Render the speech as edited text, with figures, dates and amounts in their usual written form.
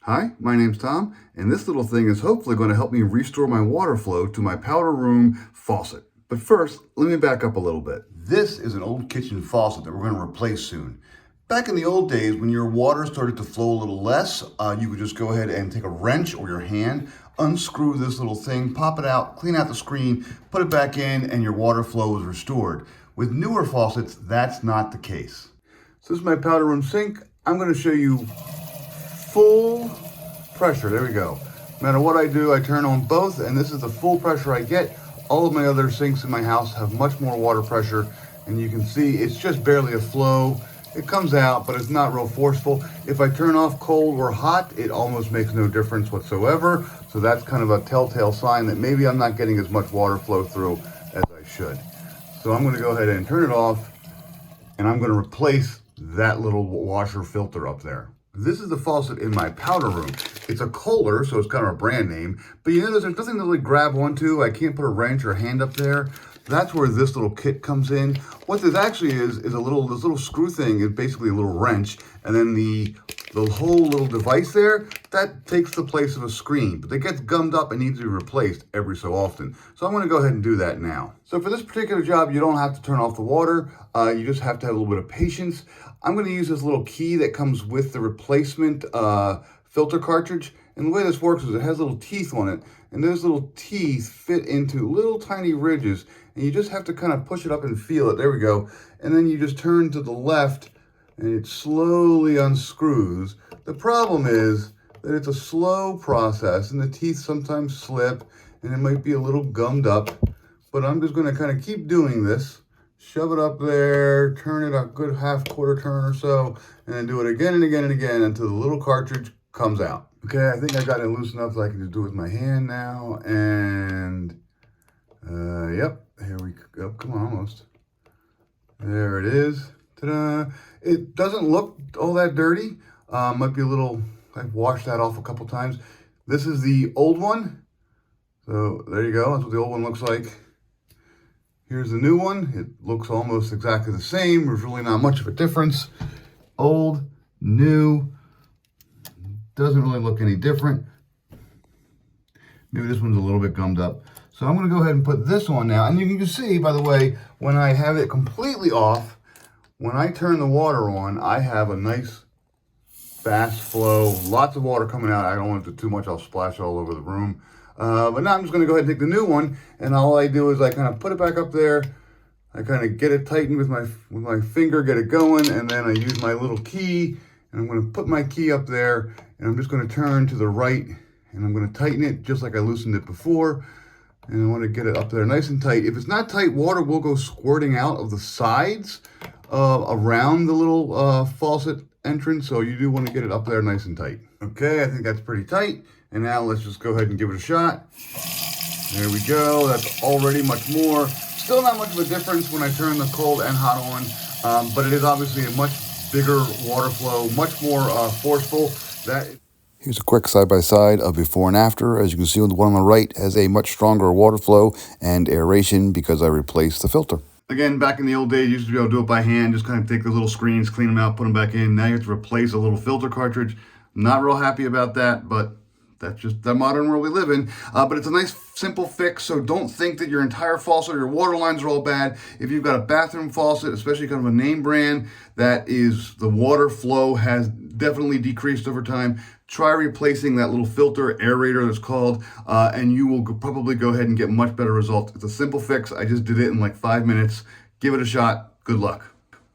Hi, my name's Tom, and this little thing is hopefully going to help me restore my water flow to my powder room faucet. But first, let me back up a little bit. This is an old kitchen faucet that we're going to replace soon. Back in the old days, when your water started to flow a little less, you could just go ahead and take a wrench or your hand, unscrew this little thing, pop it out, clean out the screen, put it back in, and your water flow is restored. With newer faucets, that's not the case. So this is my powder room sink. I'm going to show you full pressure. There we go. No matter what I do, I turn on both, and this is the full pressure I get. All of my other sinks in my house have much more water pressure, and you can see it's just barely a flow. It comes out, but it's not real forceful. If I turn off cold or hot, it almost makes no difference whatsoever. So that's kind of a telltale sign that maybe I'm not getting as much water flow through as I should. So I'm going to go ahead and turn it off, and I'm going to replace that little washer filter up there. This is the faucet in my powder room. It's a Kohler, so it's kind of a brand name, but you notice there's nothing to really grab onto. I can't put a wrench or hand up there. That's where this little kit comes in. What this actually is this little screw thing is basically a little wrench, and then the whole little device there, that takes the place of a screen, but it gets gummed up and needs to be replaced every so often. So I'm gonna go ahead and do that now. So for this particular job, you don't have to turn off the water. You just have to have a little bit of patience. I'm gonna use this little key that comes with the replacement filter cartridge. And the way this works is it has little teeth on it, and those little teeth fit into little tiny ridges, and you just have to kind of push it up and feel it. There we go. And then you just turn to the left, and it slowly unscrews. The problem is that it's a slow process, and the teeth sometimes slip, and it might be a little gummed up, but I'm just gonna kind of keep doing this. Shove it up there, turn it a good half-quarter turn or so, and then do it again and again and again until the little cartridge comes out. Okay, I think I got it loose enough so I can just do it with my hand now, and yep, here we go. Come on, almost. There it is. Ta-da! It doesn't look all that dirty. Might be a little, I've washed that off a couple times. This is the old one. So there you go, that's what the old one looks like. Here's the new one. It looks almost exactly the same. There's really not much of a difference. Old, new, doesn't really look any different. Maybe this one's a little bit gummed up. So I'm gonna go ahead and put this on now. And you can just see, by the way, when I have it completely off, when I turn the water on, I have a nice fast flow, lots of water coming out. I don't want it to too much, I'll splash all over the room. But now I'm just gonna go ahead and take the new one, and all I do is I kind of put it back up there. I kind of get it tightened with my finger, get it going, and then I use my little key, and I'm gonna put my key up there, and I'm just gonna turn to the right, and I'm gonna tighten it just like I loosened it before. And I wanna get it up there nice and tight. If it's not tight, water will go squirting out of the sides around the little faucet entrance, so you do wanna get it up there nice and tight. Okay, I think that's pretty tight. And now let's just go ahead and give it a shot. There we go, that's already much more. Still not much of a difference when I turn the cold and hot on, but it is obviously a much bigger water flow, much more forceful. Here's a quick side-by-side of before and after. As you can see, the one on the right has a much stronger water flow and aeration because I replaced the filter. Again, back in the old days, you used to be able to do it by hand, just kind of take the little screens, clean them out, put them back in. Now you have to replace a little filter cartridge. Not real happy about that, but that's just the modern world we live in. But it's a nice, simple fix, so don't think that your entire faucet or your water lines are all bad. If you've got a bathroom faucet, especially kind of a name brand, that is, the water flow has definitely decreased over time, try replacing that little filter, aerator that's called, and you will probably go ahead and get much better results. It's a simple fix. I just did it in like 5 minutes. Give it a shot. Good luck.